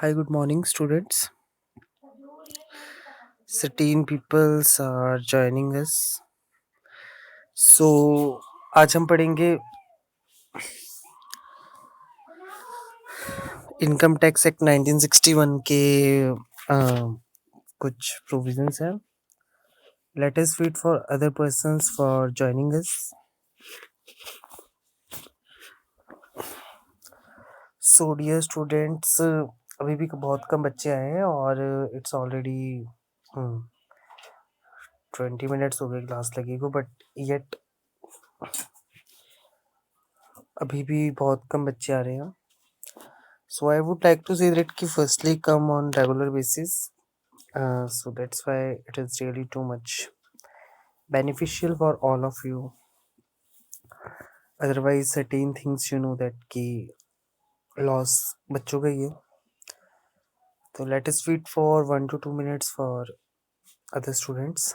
Hi, good morning, students. 13 peoples are joining us. So, आज हम पढ़ेंगे इनकम टैक्स एक्ट 1961 के कुछ प्रोविजंस हैं. Let us wait for other persons for joining us. So, dear students, अभी भी बहुत कम बच्चे आए हैं और it's already 20 minutes हो गए क्लास लगी को, बट yet अभी भी बहुत कम बच्चे आ रहे हैं. So I would like to say that ki firstly come on regular basis. So that's why it is really too much beneficial for all of you. Otherwise, certain things you know that ki loss बच्चों का ही है. So let us wait for 1 to 2 minutes for other students.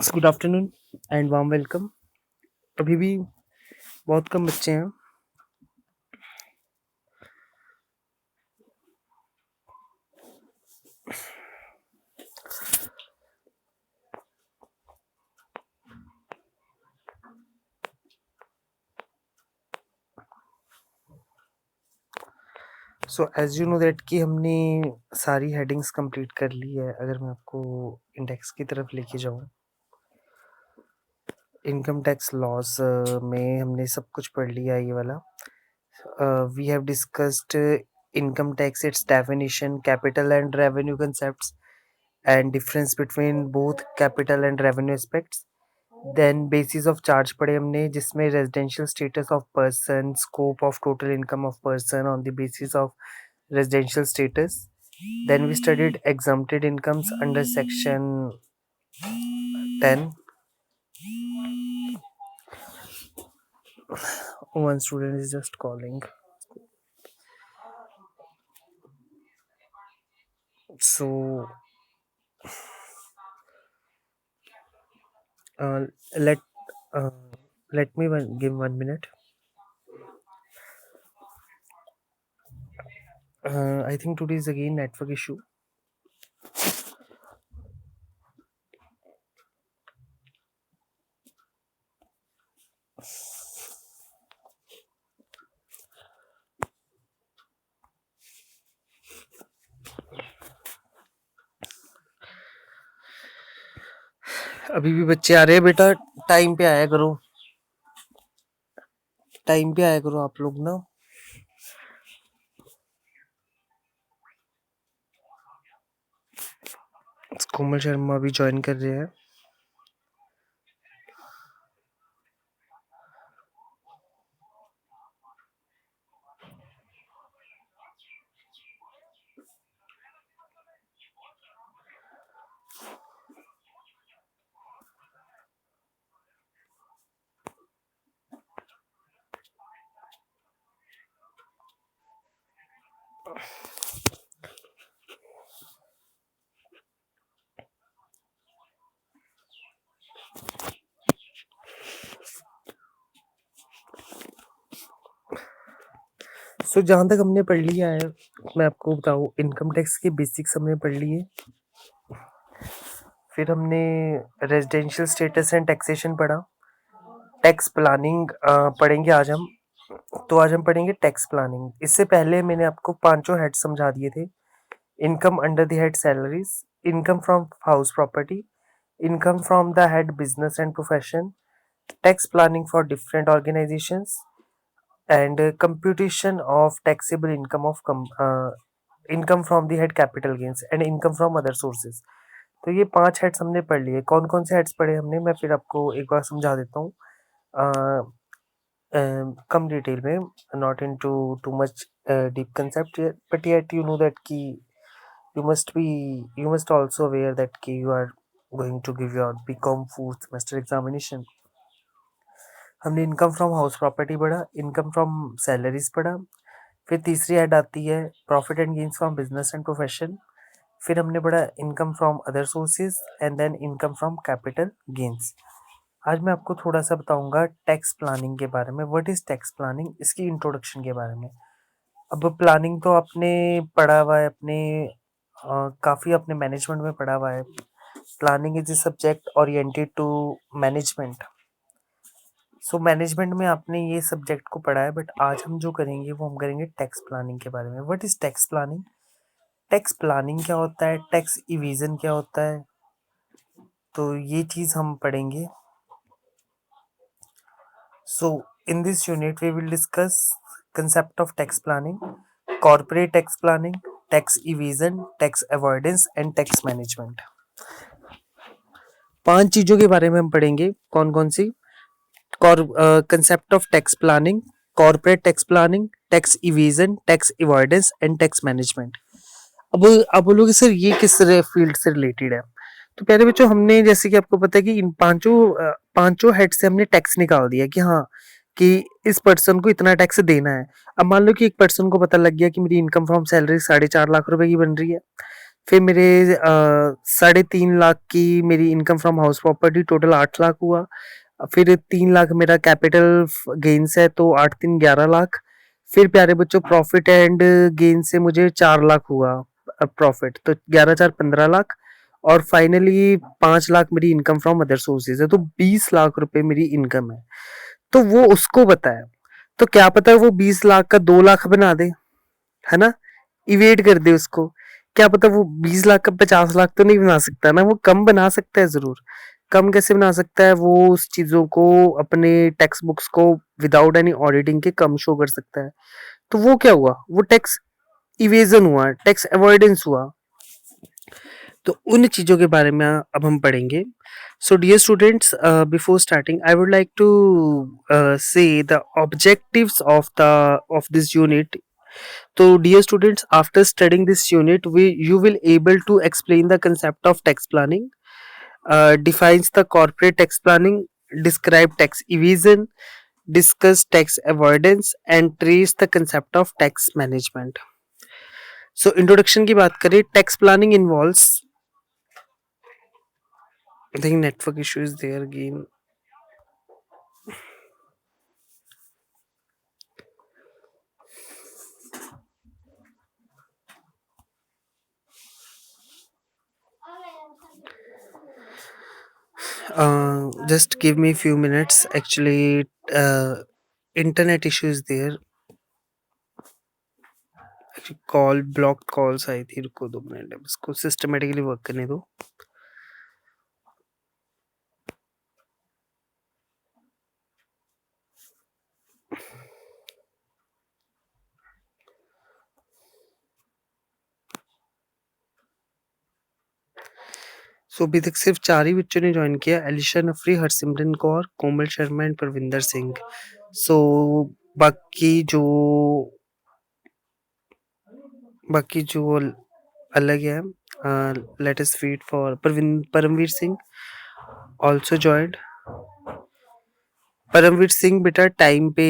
So good afternoon and warm welcome. अभी भी बहुत कम बच्चे हैं. So as you know that कि हमने सारी हेडिंग्स कंप्लीट कर ली है. अगर मैं आपको इंडेक्स की तरफ लेके जाऊँ, इनकम टैक्स लॉस में हमने सब कुछ पढ़ लिया ये वाला. We have discussed income tax, its definition, capital and revenue concepts, and difference between both capital and revenue aspects. Then basis of charge पढ़े हमने, जिसमें residential status of person, scope of total income of person on the basis of residential status. Then we studied exempted incomes under section 10. One student is just calling. So uh, let uh, let me give 1 minute. I think today is again network issue. अभी भी बच्चे आ रहे हैं. बेटा time पे आया करो, time पे आया करो आप लोग ना. कोमल शर्मा भी ज्वाइन कर रहे हैं. सो जहाँ तक हमने पढ़ लिया है, मैं आपको बताऊँ, इनकम टैक्स के बेसिक्स हमने पढ़ लिए. फिर हमने रेजिडेंशियल स्टेटस एंड टैक्सेशन पढ़ा. टैक्स प्लानिंग पढ़ेंगे आज हम. तो आज हम पढ़ेंगे टैक्स प्लानिंग. इससे पहले मैंने आपको पांचों हेड समझा दिए थे. Income under the head salaries, income from house property, income from the head business and profession, tax planning for different organizations, and computation of taxable income of income from the head capital gains and income from other sources. तो ये 5 heads हमने पढ़ लिए. कौन कौन से heads पढ़े हमने, मैं फिर आपको एक बार समझा देता हूँ कम डिटेल में, not into too much deep concept, but yet you know that कि you must also aware that कि you are going to give your BCom fourth semester examination. हमने इनकम फ्रॉम हाउस प्रॉपर्टी पढ़ा, income from salaries पढ़ा. फिर तीसरी head आती है profit and gains from business and profession. फिर हमने पढ़ा income from other sources and then income from capital gains. आज मैं आपको थोड़ा-सा बताऊँगा टैक्स प्लानिंग के बारे में। What is tax planning? इसकी इंट्रोडक्शन के बारे में। अब प्लानिंग तो आपने पढ़ा हुआ है अपने काफ़ी अपने मैनेजमेंट में पढ़ा हुआ है। Planning is a subject oriented to management. So management में आपने ये सब्जेक्ट को पढ़ा है बट आज हम जो करेंगे वो हम करेंगे टैक्स प्लानिंग के बारे में। What is tax planning? Tax planning क्या होता है? टैक्स इवेज़न क्या होता है? तो ये चीज़ हम पढ़ेंगे। So, in this unit, we will discuss concept of tax planning, corporate tax planning, tax evasion, tax avoidance, and tax management. 5 चीजों के बारे में हम पढ़ेंगे। कौन कौन सी? Concept of tax planning, corporate tax planning, tax evasion, tax avoidance and tax management. अब आप बोलोगे सर ये किस फील्ड से रिलेटेड है? तो प्यारे बच्चों, हमने जैसे कि आपको पता है कि इन पांचों हेड से हमने टैक्स निकाल दिया कि हाँ कि इस पर्सन को इतना टैक्स देना है। अब मान लो कि एक पर्सन को पता लग गया कि मेरी इनकम फ्रॉम सैलरी 4.5 लाख रुपए की बन रही है। फिर मेरे 3.5 लाख की मेरी income from house property, total 8 lakh हुआ। फिर 3 लाख मेरा कैपिटल गेन्स है, तो 8 3 11 लाख। फिर प्यारे बच्चों, प्रॉफिट एंड गेन से मुझे 4 लाख हुआ प्रॉफिट, तो 11 4 15 लाख। और फाइनली 5 लाख मेरी इनकम फ्रॉम अदर सोर्सेज है, तो 20 लाख रुपए मेरी इनकम है। तो वो उसको पता है। तो क्या पता है वो 20 लाख का 2 लाख बना दे, है ना, इवेट कर दे उसको। क्या पता वो 20 लाख का 50 लाख तो नहीं बना सकता ना, वो कम बना सकता है जरूर। कम कैसे बना सकता है? वो उस चीजों को अपने टेक्स्ट बुक्स को विदाउट एनी ऑडिटिंग के कम शो कर सकता है। तो वो क्या हुआ? वो टैक्स इवेजन हुआ, टैक्स अवॉइडेंस हुआ। तो उन चीजों के बारे में अब हम पढ़ेंगे। So, dear students, before starting, I would like to say the objectives of this unit. So, dear students, after studying this unit, you will able to explain the concept of tax planning, defines the corporate tax planning, describe tax evasion, discuss tax avoidance, and trace the concept of tax management. So, introduction की बात करें, tax planning involves, I think network issue is there again. Just give me a few minutes. Actually, internet issue is there. Actually, call blocked calls आई थी। रुको 2 minute, अब इसको systematically work करने दो। सो अभी तक सिर्फ 4 ही बच्चों ने ज्वाइन किया, एलिशा नफरी, हरसिमरन कौर, कोमल शर्मा एंड परविंदर सिंह। सो बाकी जो बाकी जो अलग है, let us wait for Paramvir Singh also joined. Paramvir Singh बेटा टाइम पे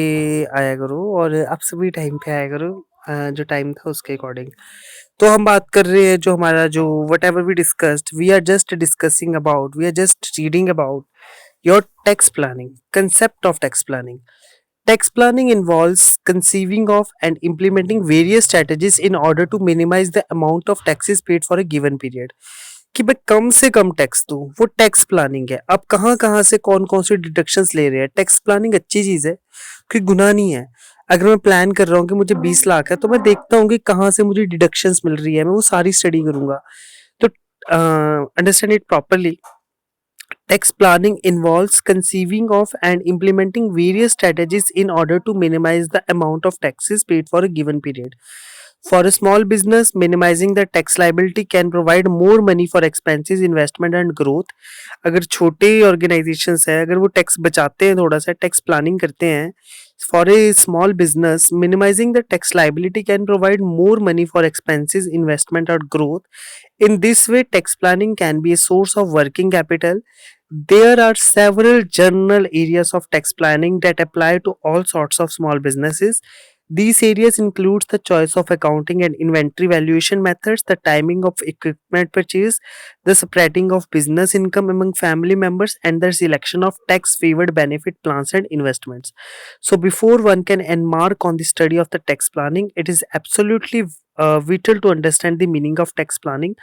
आया करो, और आप सभी टाइम पे आया करो, जो टाइम था उसके अकॉर्डिंग। तो हम बात कर रहे हैं जो हमारा जो whatever we discussed, we are just discussing about, we are just reading about your tax planning, concept of tax planning. Tax planning involves conceiving of and implementing various strategies in order to minimize the amount of taxes paid for a given period. कि भाई कम से कम tax दूं, वो tax planning है। अब कहाँ कहाँ से कौन कौन से डिडक्शंस ले रहे हैं। टैक्स प्लानिंग अच्छी चीज है, कोई गुनाह नहीं है। अगर मैं प्लान कर रहा हूँ कि मुझे 20 लाख है, तो मैं देखता हूँ कि कहाँ से मुझे डिडक्शंस मिल रही है, मैं वो सारी स्टडी करूंगा। तो understand it properly. Tax planning involves conceiving of and implementing various strategies in order to minimize the amount of taxes paid for a given period. For a small business, minimizing the tax liability can provide more money for expenses, investment and growth. अगर छोटे organisations है, अगर वो tax बचाते हैं, थोड़ा सा tax planning करते हैं, for a small business, minimizing the tax liability can provide more money for expenses, investment or growth. In this way, tax planning can be a source of working capital. There are several general areas of tax planning that apply to all sorts of small businesses. These areas includes the choice of accounting and inventory valuation methods, the timing of equipment purchase, the spreading of business income among family members, and the selection of tax favored benefit plans and investments. So, before one can embark on the study of the tax planning, it is absolutely vital to understand the meaning of tax planning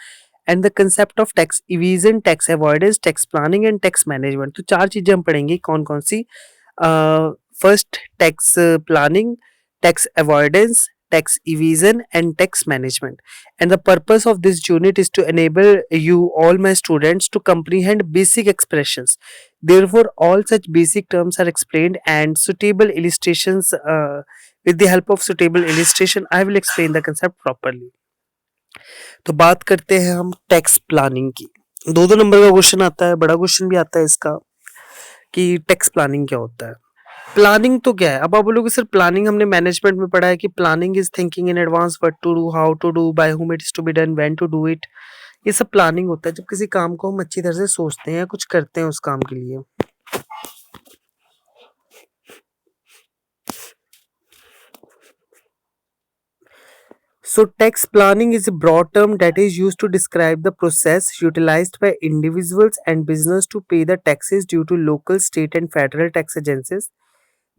and the concept of tax evasion, tax avoidance, tax planning and tax management. तो चार चीजें हम पढ़ेंगे कौन कौन सी. First, tax planning, tax avoidance, tax evasion, and tax management. And the purpose of this unit is to enable you, all my students, to comprehend basic expressions. Therefore, all such basic terms are explained and suitable illustrations. With the help of suitable illustration, I will explain the concept properly. तो बात करते हैं हम tax planning की. दो दो number का question आता है, बड़ा क्वेश्चन भी आता है इसका कि टैक्स प्लानिंग क्या होता है. प्लानिंग तो क्या है. अब आप बोलोगे सर प्लानिंग हमने मैनेजमेंट में पढ़ा है कि planning is thinking in advance what to do, how to do, by whom it is to be done, when to do it. ये सब प्लानिंग होता है जब किसी काम को हम अच्छी तरह से सोचते हैं या कुछ करते हैं उस काम के लिए. So, tax planning is a broad term that is used to describe the process utilized by individuals and business to pay the taxes due to local, state, and federal tax agencies.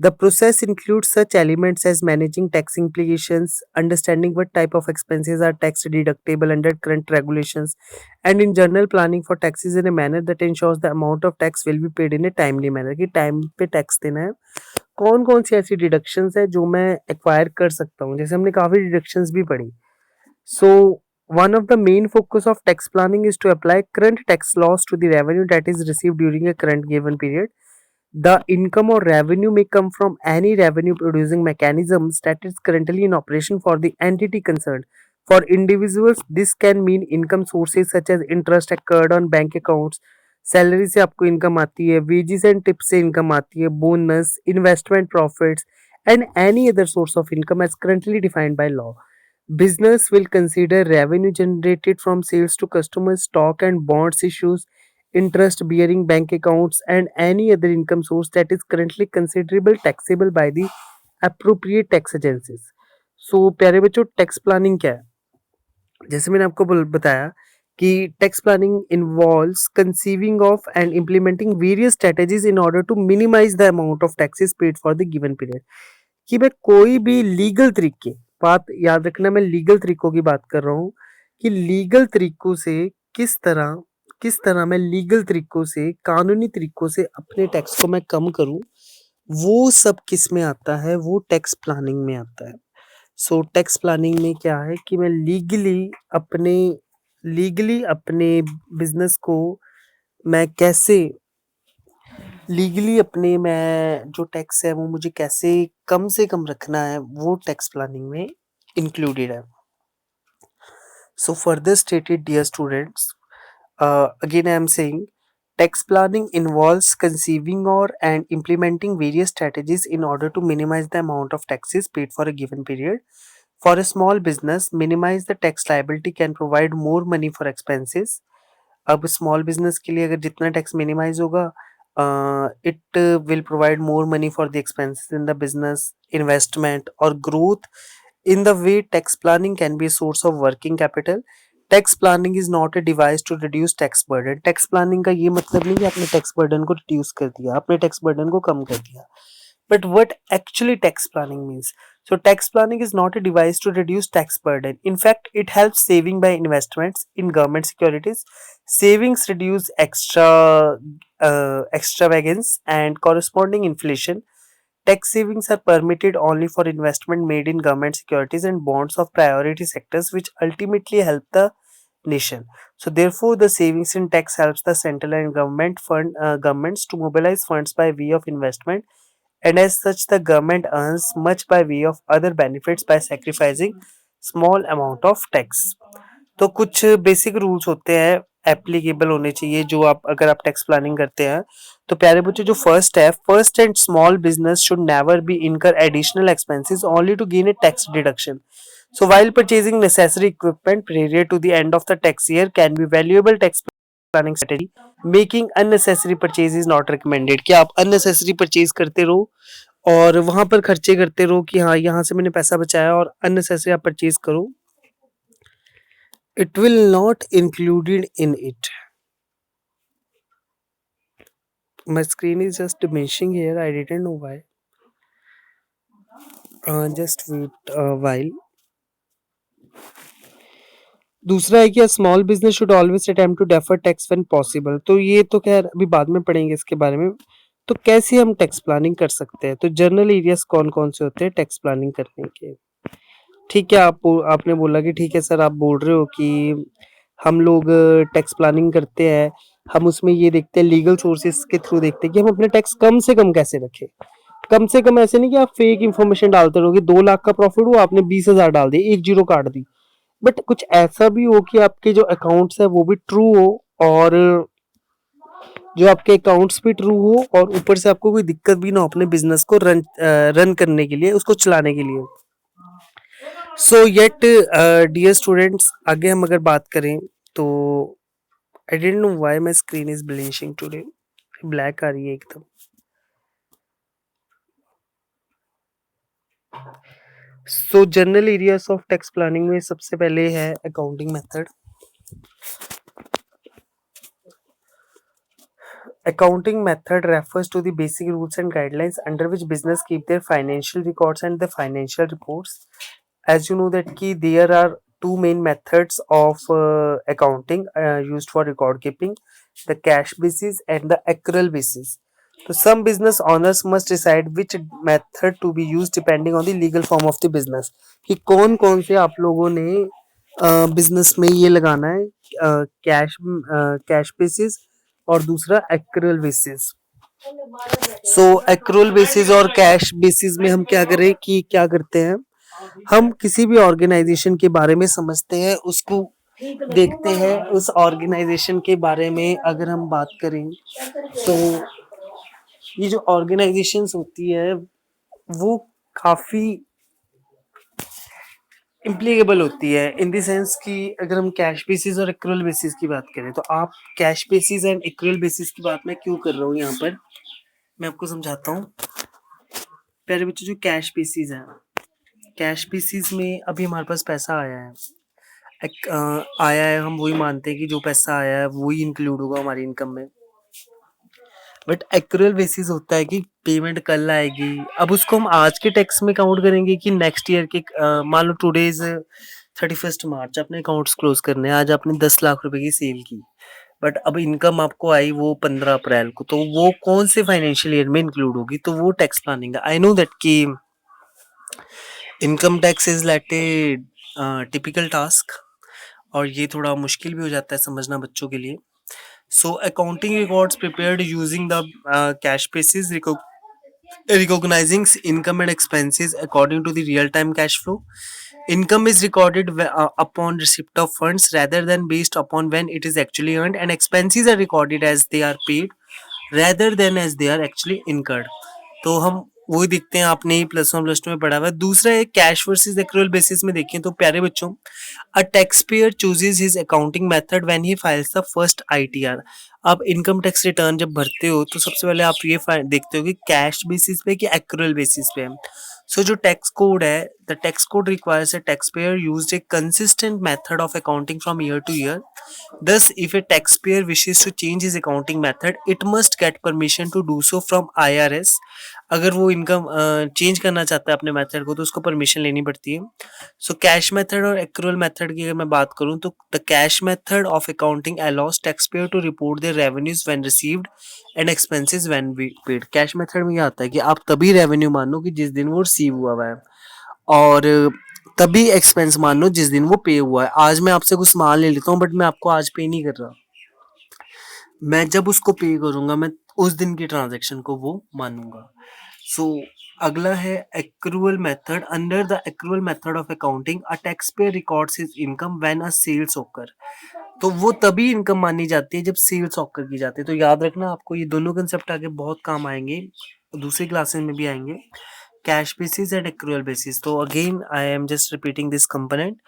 The process includes such elements as managing tax implications, understanding what type of expenses are tax deductible under current regulations, and in general planning for taxes in a manner that ensures the amount of tax will be paid in a timely manner. कि time पे tax देना है. कौन कौन सी ऐसी deductions है जो मैं एक्वायर कर सकता हूँ. जैसे हमने काफ़ी डिडक्शंस भी पढ़ी. So, one of the main focus of tax planning is to apply current tax laws to the revenue that is received during a current given period. The income or revenue may come from any revenue producing mechanisms that is currently in operation for the entity concerned. For individuals, this can mean income sources such as interest accrued on bank accounts, salary से आपको income आती है, wages and tips से income आती है, bonus, investment profits and any other source of income as currently defined by law. Business will consider revenue generated from sales to customers, stock and bonds issues, interest bearing bank accounts, and any other income source that is currently considerable taxable by the appropriate tax agencies. So, प्यारे बच्चों, tax planning क्या है. जैसे मैंने आपको बताया कि tax planning involves conceiving of and implementing various strategies in order to minimise the amount of taxes paid for the given period. कि मैं कोई भी लीगल तरीके, बात याद रखना मैं लीगल तरीकों की बात कर रहा हूँ, कि लीगल तरीकों से किस तरह मैं लीगल तरीकों से, कानूनी तरीकों से अपने टैक्स को मैं कम करूँ. वो सब किस में आता है, वो टैक्स प्लानिंग में आता है. सो टैक्स प्लानिंग में क्या है कि मैं लीगली अपने बिजनेस को मैं कैसे लीगली अपने मैं जो टैक्स है वो मुझे कैसे कम से कम रखना है, वो टैक्स प्लानिंग में इंक्लूडेड है. So further stated dear students, again I am saying tax planning involves conceiving or and implementing various strategies in order to minimize the amount of taxes paid for a given period. For a small business, minimize the tax liability can provide more money for expenses. अब small business के लिए अगर जितना tax minimise होगा, it will provide more money for the expenses in the business, investment और growth. In the way, tax planning can be a source of working capital. Tax planning is not a device to reduce tax burden. Tax planning का ये मतलब नहीं कि आपने tax burden को reduce कर दिया, आपने tax burden को कम कर दिया. But what actually tax planning means? So tax planning is not a device to reduce tax burden. In fact, it helps saving by investments in government securities. Savings reduce extravagance and corresponding inflation. Tax savings are permitted only for investment made in government securities and bonds of priority sectors, which ultimately help the nation. So, therefore, the savings in tax helps the central and governments to mobilize funds by way of investment, and as such, the government earns much by way of other benefits by sacrificing small amount of tax. तो कुछ basic rules होते हैं applicable होने चाहिए जो आप अगर आप टैक्स प्लानिंग करते हैं. तो प्यारे बच्चों, जो फर्स्ट है, first and small business should never be incur additional expenses only to gain a tax deduction. So while purchasing necessary equipment prior to the end of the tax year can be valuable tax planning strategy. Making unnecessary purchase is not recommended. कि आप unnecessary purchase करते रहो और वहां पर खर्चे करते रहो कि हाँ यहाँ से मैंने पैसा बचाया और अननेसेसरी आप परचेज करो, it will not included in it. My screen is just diminishing here. I didn't know why. Just wait a while. दूसरा है कि small business should always attempt to defer tax when possible. तो ये तो खैर अभी बाद में पढ़ेंगे इसके बारे में। तो कैसे हम टैक्स प्लानिंग कर सकते हैं? तो जनरल एरियाज कौन कौन से होते हैं टैक्स प्लानिंग करने के? ठीक है, आपने बोला कि ठीक है सर, आप बोल रहे हो कि हम लोग टैक्स प्लानिंग करते हैं, हम उसमें ये देखते हैं, लीगल सोर्सेस के थ्रू देखते हैं कि हम अपने टैक्स कम से कम कैसे रखें। कम से कम ऐसे नहीं कि आप फेक इंफॉर्मेशन डालते रहोगे, 2 लाख का प्रॉफिट हुआ, आपने 20,000 डाल दिए, एक जीरो काट दी। बट कुछ ऐसा भी हो कि आपके जो अकाउंट्स है वो भी ट्रू हो, और जो आपके अकाउंट्स भी ट्रू हो, और ऊपर से आपको कोई दिक्कत भी ना हो अपने बिजनेस को रन करने के लिए, उसको चलाने के लिए। सो येट डियर स्टूडेंट्स, आगे हम अगर बात करें तो I don't know why my screen is blinking today, black आ रही है एकदम। So general areas of tax planning में सबसे पहले है accounting method. Accounting method refers to the basic rules and guidelines under which business keep their financial records and the financial reports. As you know that ki there are two main methods of accounting used for record keeping, the cash basis and the accrual basis. So some business owners must decide which method to be used depending on the legal form of the business. कि कौन कौन से आप लोगों ने business में ये लगाना है, कैश बेसिस और दूसरा एक्रूअल बेसिस। सो एक्रूअल बेसिस और कैश बेसिस में हम क्या करें कि क्या करते हैं, हम किसी भी ऑर्गेनाइजेशन के बारे में समझते हैं, उसको देखते हैं। उस ऑर्गेनाइजेशन के बारे में अगर हम बात करें तो ये जो ऑर्गेनाइजेशंस होती है वो काफी इम्प्लीकेबल होती है, इन द सेंस कि अगर हम कैश बेसिस और एक्रूअल बेसिस की बात करें तो आप cash basis and accrual basis की बात मैं क्यों कर रहा हूँ यहाँ पर, मैं आपको समझाता हूँ। प्यारे बच्चों, जो कैश बेसिस है, कैश बेसिस में अभी हमारे पास पैसा आया है, आया है, हम वही मानते हैं कि जो पैसा आया है वही इंक्लूड होगा हमारी इनकम में। बट एक्रूअल बेसिस होता है कि पेमेंट कल आएगी, अब उसको हम आज के टैक्स में काउंट करेंगे कि नेक्स्ट ईयर के, मान लो टुडे इज 31 मार्च, अपने अकाउंट्स क्लोज करने हैं, आज आपने 10 लाख रुपए की सेल की, बट अब इनकम आपको आई वो 15 अप्रैल को, तो वो कौन से फाइनेंशियल ईयर में इंक्लूड होगी? तो वो टैक्स प्लानिंग है। आई नो दैट कि income tax is like a typical task, और ये थोड़ा मुश्किल भी हो जाता है समझना बच्चों के लिए। So accounting records prepared using the cash basis, recognizing income and expenses according to the real-time cash flow. Income is recorded upon receipt of funds rather than based upon when it is actually earned, and expenses are recorded as they are paid rather than as they are actually incurred. तो हम वही देखते हैं, आपने plus one plus two में पढ़ा हुआ है। दूसरा है कैश वर्सेस एक्रूअल बेसिस में देखें तो प्यारे बच्चों, अ tax pair chooses his accounting method when he files the first ITR. आप इनकम टैक्स रिटर्न जब भरते हो तो सबसे पहले आप ये देखते हो कि कैश बेसिस पे कि एक्रूअल बेसिस पे है। सो जो टैक्स कोड है, the tax code requires a tax pair used A consistent method of accounting from year two year. Thus, if a taxpayer wishes to change his accounting method, it must get permission to do so from IRS. अगर वो income change करना चाहता है अपने method को तो उसको permission लेनी पड़ती है। सो कैश मेथड और एक्रूअल मेथड की अगर मैं बात करूं तो the cash method of accounting allows taxpayer to report their revenues when received and expenses when paid. Cash method में ये आता है कि आप तभी रेवेन्यू मानो कि जिस दिन वो रिसीव हुआ है, और तभी एक्सपेंस मान लो जिस दिन वो पे हुआ है। आज मैं आपसे कुछ सामान ले लेता हूँ बट मैं आपको आज पे नहीं कर रहा, मैं जब उसको पे करूंगा मैं उस दिन की ट्रांजैक्शन को वो मानूंगा। सो अगला है accrual method. Under the accrual method of accounting a tax payer records his income when a sales occur. तो वो तभी इनकम मानी जाती है जब सेल्स ऑकर की जाती है। तो याद रखना, आपको ये दोनों कंसेप्ट आगे बहुत काम आएंगे, दूसरी क्लासेस में भी आएंगे, cash basis and accrual basis. तो again I am just repeating this component.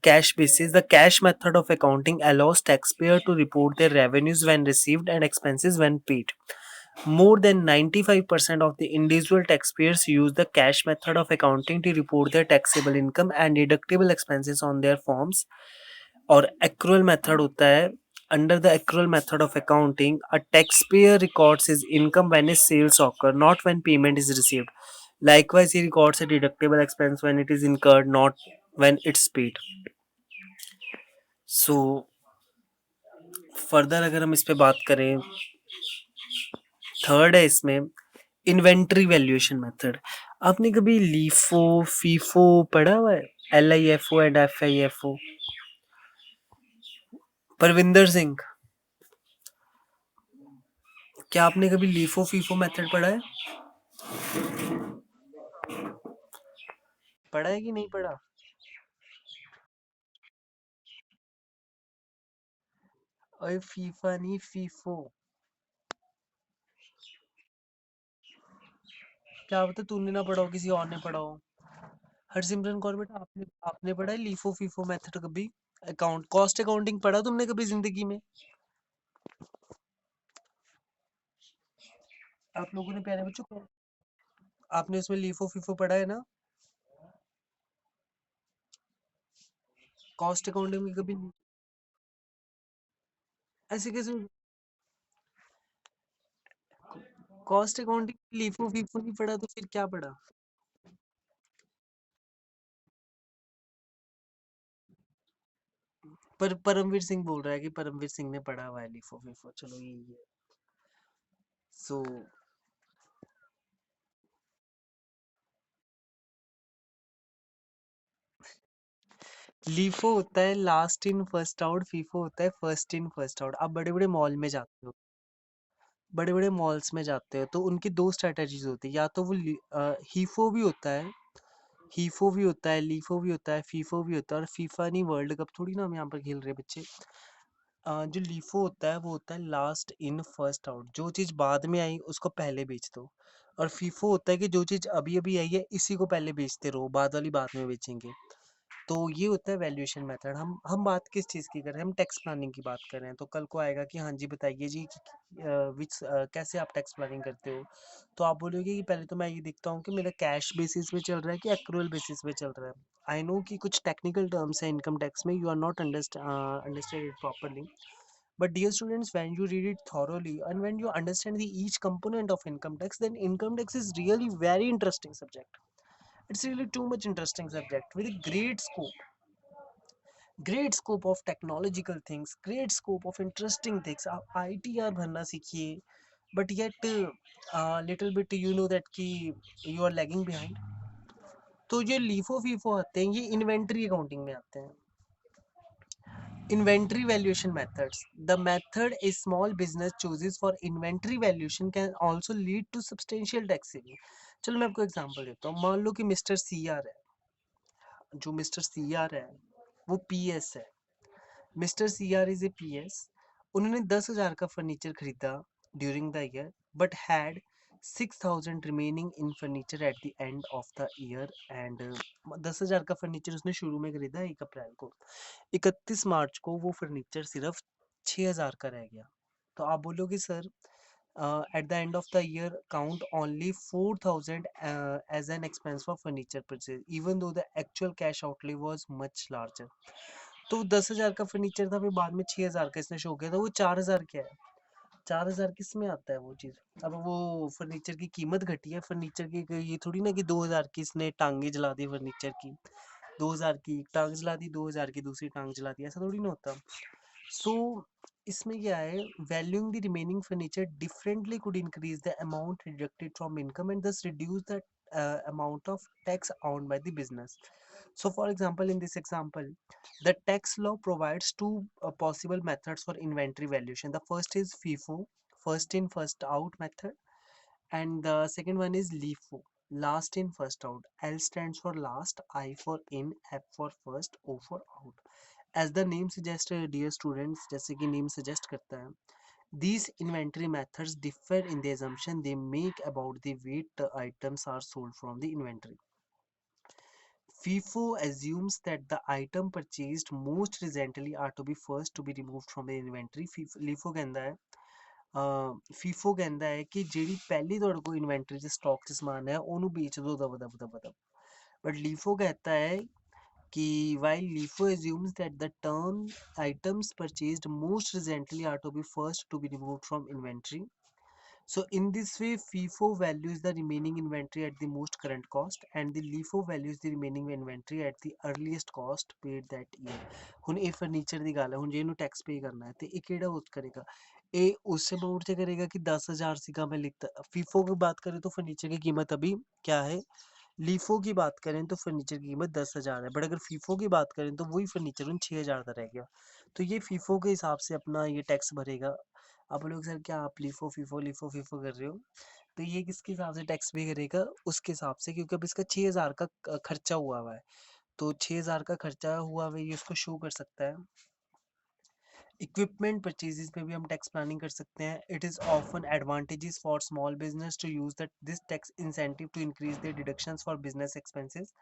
Cash basis, the cash method of accounting allows taxpayer to report their revenues when received and expenses when paid. More than 95% of the individual taxpayers use the cash method of accounting to report their taxable income and deductible expenses on their forms. और accrual method होता है. Under the accrual method of accounting, a taxpayer records his income when his sales occur, not when payment is received. Likewise, he records a deductible expense when it is incurred, not when it's paid. So, further अगर हम इस पे बात करें, third है इसमें inventory valuation method. आपने कभी लीफो फीफो पढ़ा हुआ है? LIFO and FIFO. Parvinder Singh, क्या आपने कभी लीफो फीफो मेथड पढ़ा है? पढ़ा है कि नहीं पढ़ा? अरे फीफा नहीं, फीफो. क्या पता तूने ना पढ़ा हो, किसी और ने पढ़ा हो. हरसिमरन कौर बेटा, आपने आपने पढ़ा है लीफो फीफो मेथड कभी? अकाउंट कॉस्ट अकाउंटिंग पढ़ा तुमने कभी जिंदगी में? आप लोगों ने प्यारे बच्चों को, आपने उसमें लीफो फीफो पढ़ा है ना? कॉस्ट अकाउंटिंग में कभी ऐसे कैसे? कॉस्ट अकाउंटिंग लीफो फीफो नहीं पढ़ा तो फिर क्या पढ़ा? पर परमवीर सिंह बोल रहा है कि परमवीर सिंह ने पढ़ा हुआ है लीफो फीफो. चलो यही है. सो लीफो होता है last in first out, FIFO होता है फर्स्ट इन फर्स्ट आउट. आप बड़े बड़े मॉल में जाते हो, बड़े बड़े मॉल्स में जाते हो तो उनकी दो स्ट्रेटजीज होती है. या तो वो हीफो भी होता है, हीफो भी होता है, लीफो भी होता है, फीफो भी होता है. और फीफा नहीं, वर्ल्ड कप थोड़ी ना हम यहाँ पर खेल रहे हैं बच्चे. जो लीफो होता है वो होता है लास्ट इन फर्स्ट आउट. जो चीज़ बाद में आई उसको पहले बेच दो. और फीफो होता है कि जो चीज़ अभी अभी आई है इसी को पहले बेचते रहो, बाद वाली बाद में बेचेंगे. तो ये होता है वैल्यूएशन मेथड. हम बात किस चीज़ की कर रहे हैं? हम टैक्स प्लानिंग की बात कर रहे हैं. तो कल को आएगा कि हाँ जी बताइए जी कैसे आप टैक्स प्लानिंग करते हो. तो आप बोलोगे कि पहले तो मैं ये देखता हूँ कि मेरा कैश बेसिस पे चल रहा है कि एक्रूअल बेसिस पे चल रहा है. आई नो कि कुछ टेक्निकल टर्म्स है इनकम टैक्स में, you are not understand it properly. But dear students, when you read it thoroughly and when you understand the each component of income tax, then income tax is really very interesting subject. It's really too much interesting subject with a great scope of technological things, great scope of interesting things. आप ITR भरना सीखिए, but yet little bit you know that कि you are lagging behind. तो ये LIFO FIFO आते हैं, ये inventory accounting में आते हैं. Inventory valuation methods. The method a small business chooses for inventory valuation can also lead to substantial tax saving. चलो मैं आपको एग्जांपल देता हूँ. मान लो कि मिस्टर सी आर है, जो मिस्टर सी आर है वो पीएस है. Mister C R is a PS. उन्होंने 10,000 का फर्नीचर खरीदा during the year, but had 6,000 remaining in furniture at the end of the year. And 10,000 का फर्नीचर उसने शुरू में खरीदा 1 अप्रैल को. 31 मार्च को वो फर्नीचर सिर्फ 6,000 का रह गया. तो आप बोलोगे sir at the end of the year count only 4,000 as an expense for furniture purchase even though the actual cash outlay was much larger. तो 10,000 का फर्नीचर था, फिर बाद में 6,000 का इसने शो किया था. वो 4,000 क्या है? 4,000 किस में आता है वो चीज़? अब वो फर्नीचर की कीमत घटी है फर्नीचर की. ये थोड़ी ना कि 2,000 की इसने टांगे जला दी फर्नीचर की. 2,000 की एक टांग जला दी, 2,000 की दूसरी टांग जला दी, ऐसा थोड़ी ना होता. सो इसमें क्या है, valuing the remaining furniture differently could increase the amount deducted from income and thus reduce the amount of tax earned by the business. So for example, in this example, the tax law provides two possible methods for inventory valuation. The first is FIFO, first in first out method, and the second one is LIFO, last in first out. L stands for last, I for in, F for first, O for out. As the name suggests, dear students, जैसे कि name suggest करता है, these inventory methods differ in the assumption they make about the way the items are sold from the inventory. FIFO assumes that the item purchased most recently are to be first to be removed from the inventory. LIFO कहता है ਫੀਫੋ ਕਹਿੰਦਾ ਹੈ ਕਿ ਜਿਹੜੀ ਪਹਿਲੀ ਤੁਹਾਡੇ ਕੋਲ inventory 'ਚ ਸਟਾਕ 'ਚ ਸਮਾਨ ਹੈ ਉਹਨੂੰ ਵੇਚ ਦਿਓ ਦਬ ਦਬ ਦਬ ਦਬ। बट LIFO कहता है कि while LIFO assumes that the term items purchased most recently are to be first to be removed from inventory. So in this way, FIFO values the remaining inventory at the most current cost and the LIFO values the remaining inventory at the earliest cost paid that year. ਹੁਣ ਇਹ furniture ਦੀ ਗੱਲ ਹੈ, ਹੁਣ ਜੇ ਇਹਨੂੰ tax pay ਕਰਨਾ ਹੈ ਤੇ ਇਹ ਕਿਹੜਾ ਉਸ ਕਰੇਗਾ, ये उस अमाउंट से करेगा कि 10,000 का मैं लिखता। फीफो की बात करें तो फर्नीचर की कीमत अभी क्या है, लीफो की बात करें तो फर्नीचर की कीमत 10,000 है, बट अगर फीफो की बात करें तो वही फर्नीचर उन 6,000 का रह गया। तो ये फीफो के हिसाब से अपना ये टैक्स भरेगा। आप लोग सर क्या आप लीफो फीफो लीफो फीफो कर रहे हो, तो ये किसके हिसाब से टैक्स पे करेगा, उसके हिसाब से, क्योंकि अब इसका 6,000 का खर्चा हुआ है, तो 6,000 का खर्चा हुआ है ये उसको शो कर सकता है। इक्विपमेंट परचेजेस पे भी हम टैक्स प्लानिंग कर सकते हैं। It is often advantages for small business to use that this tax incentive to increase their deductions for business expenses,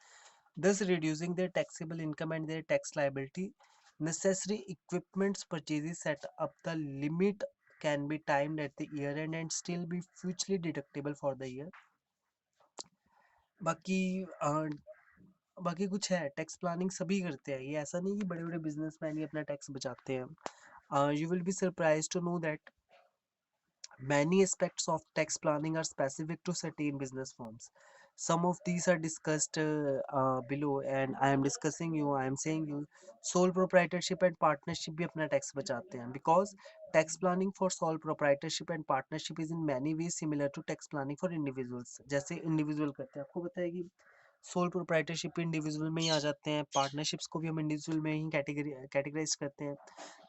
thus reducing their taxable income and their tax liability. Necessary equipments purchases set up the limit can be timed at the year end and still be futurely deductible for the year. बाकी बाकी कुछ है, tax planning सभी करते हैं, ये ऐसा नहीं कि बड़े बड़े बिजनेसमैन ही अपना टैक्स बचाते हैं। You will be surprise to know that many aspects of tax planning are specific to certain business firms. Some of these are discussed below, and I am discussing you. I am saying you, sole proprietorship and partnership भी अपना tax बचाते हैं, because tax planning for sole proprietorship and partnership is in many ways similar to tax planning for individuals. जैसे individual करते हैं, आपको पता है कि सोल प्रोप्राइटरशिप इंडिविजुअल में ही आ जाते हैं, पार्टनरशिप्स को भी हम इंडिविजुअल में ही कैटेगराइज करते हैं।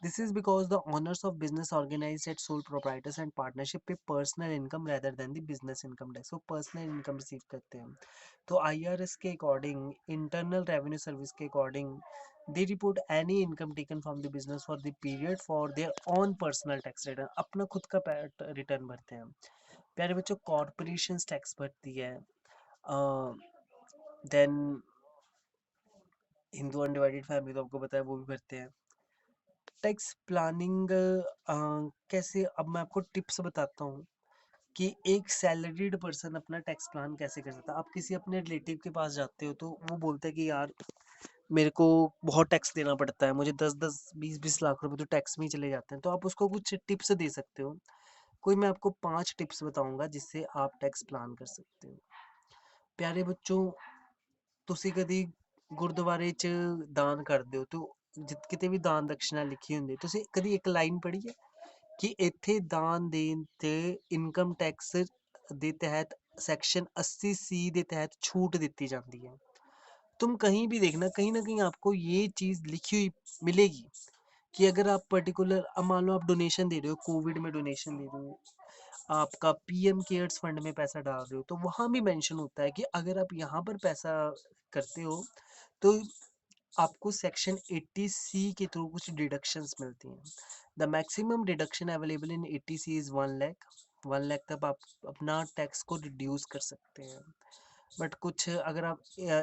This is because the owners of business organize at sole proprietors and partnership pay personal income rather than the business income tax, वो पर्सनल इनकम रिसीव करते हैं। तो IRS के अकॉर्डिंग, इंटरनल रेवेन्यू सर्विस के according, they report any income taken from the business for the period for their own personal tax return, अपना खुद का return भरते हैं। प्यारे बच्चों, कॉर्पोरेशन टैक्स भरती है, देन हिंदू अनडिवाइडेड फैमिली तो आपको पता है वो भी भरते हैं। टैक्स प्लानिंग कैसे, अब मैं आपको टिप्स बताता हूँ कि एक सैलरीड पर्सन अपना टैक्स प्लान कैसे कर सकता है। आप किसी अपने रिलेटिव के पास जाते हो तो वो बोलता है कि यार मेरे को बहुत टैक्स देना पड़ता है, मुझे 10-10 20-20 लाख रुपए तो टैक्स में ही चले जाते हैं, तो आप उसको कुछ टिप्स दे सकते हो। कोई मैं आपको 5 टिप्स बताऊंगा जिससे आप टैक्स प्लान कर सकते हो। प्यारे बच्चों, ਤੁਸੀਂ ਕਦੀ ਗੁਰਦੁਆਰੇ 'ਚ ਦਾਨ ਕਰਦੇ ਹੋ तो ਕਿਤੇ ਵੀ ਦਾਨ ਦਕਸ਼ਨਾ ਲਿਖੀ ਹੁੰਦੀ, ਤੁਸੀਂ ਕਦੀ ਇੱਕ ਲਾਈਨ ਪੜ੍ਹੀ ਹੈ ਕਿ ਇੱਥੇ ਦਾਨ ਦੇਣ ਤੇ ਇਨਕਮ ਟੈਕਸ ਦੇ ਤਹਿਤ सेक्शन 80C ਦੇ तहत छूट दी जाती है। तुम कहीं भी देखना, कहीं ना कहीं आपको ये चीज़ लिखी हुई मिलेगी कि अगर आप पर्टिकुलर, अब मान लो आप डोनेशन दे रहे हो, कोविड में डोनेशन दे रहे हो, आपका PM केयर्स फंड में पैसा डाल रहे हो, तो वहाँ भी मेंशन होता है कि अगर आप यहाँ पर पैसा करते हो तो आपको सेक्शन 80C के थ्रू कुछ डिडक्शंस मिलती हैं। The maximum deduction available in 80C is 1 lakh. 1 lakh तक आप अपना टैक्स को रिड्यूस कर सकते हैं। बट कुछ अगर आप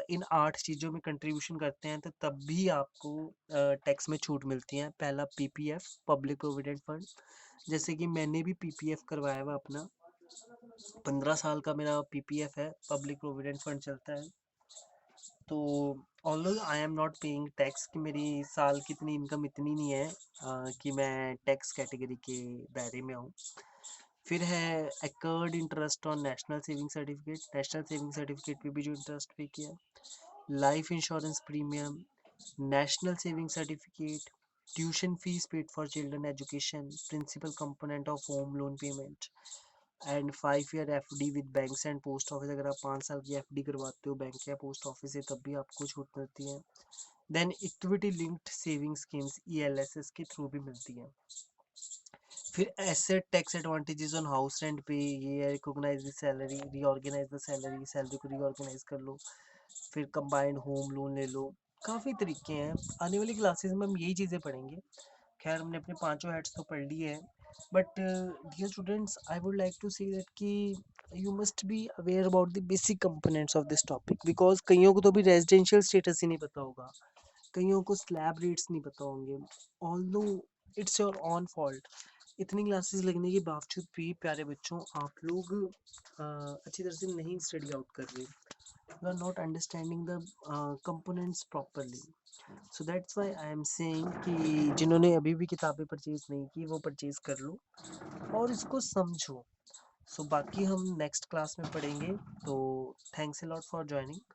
इन 8 चीज़ों में कंट्रीब्यूशन करते हैं तो तब भी आपको टैक्स में छूट मिलती है। पहला PPF, पब्लिक प्रोविडेंट फंड, जैसे कि मैंने भी PPF करवाया हुआ अपना, 15 साल का मेरा PPF है, पब्लिक प्रोविडेंट फंड चलता है। तो although I am not paying tax, कि मेरी साल की इतनी इनकम इतनी नहीं है कि मैं टैक्स कैटेगरी के दायरे में हूँ। फिर है accrued interest on national saving certificate, national saving certificate पे भी जो इंटरेस्ट पे किया। Life insurance premium, national saving certificate, tuition fees paid for children education, principal component of home loan payment, and 5 year FD with banks and post office, अगर आप 5 साल की FD करवाते हो बैंक या पोस्ट ऑफिस से तब भी आपको छूट मिलती है। Then equity linked saving schemes ELSS के थ्रू भी मिलती है। फिर asset tax advantages on house rent pay, ये recognise the salary, reorganise the salary, salary को रीऑर्गेनाइज कर लो। फिर कंबाइंड होम लोन ले लो, काफ़ी तरीके हैं। आने वाली क्लासेस में हम यही चीज़ें पढ़ेंगे। खैर हमने अपने पांचों हेड्स तो पढ़ लिए हैं, but dear students, I would like to say that कि you must be aware about the basic components of this topic, because कईयों को तो भी रेजिडेंशियल स्टेटस ही नहीं पता होगा, कईयों को स्लैब रेट्स नहीं पता होंगे। Although it's your on fault, इतनी क्लासेस लगने के बावजूद भी प्यारे बच्चों आप लोग अच्छी तरह से नहीं स्टडी आउट कर रहे, you are not understanding the components properly. So that's why I am saying कि जिन्होंने अभी भी किताबें परचेज नहीं की वो परचेज कर लो और इसको समझो। सो बाकी हम नेक्स्ट क्लास में पढ़ेंगे। तो thanks a lot for joining.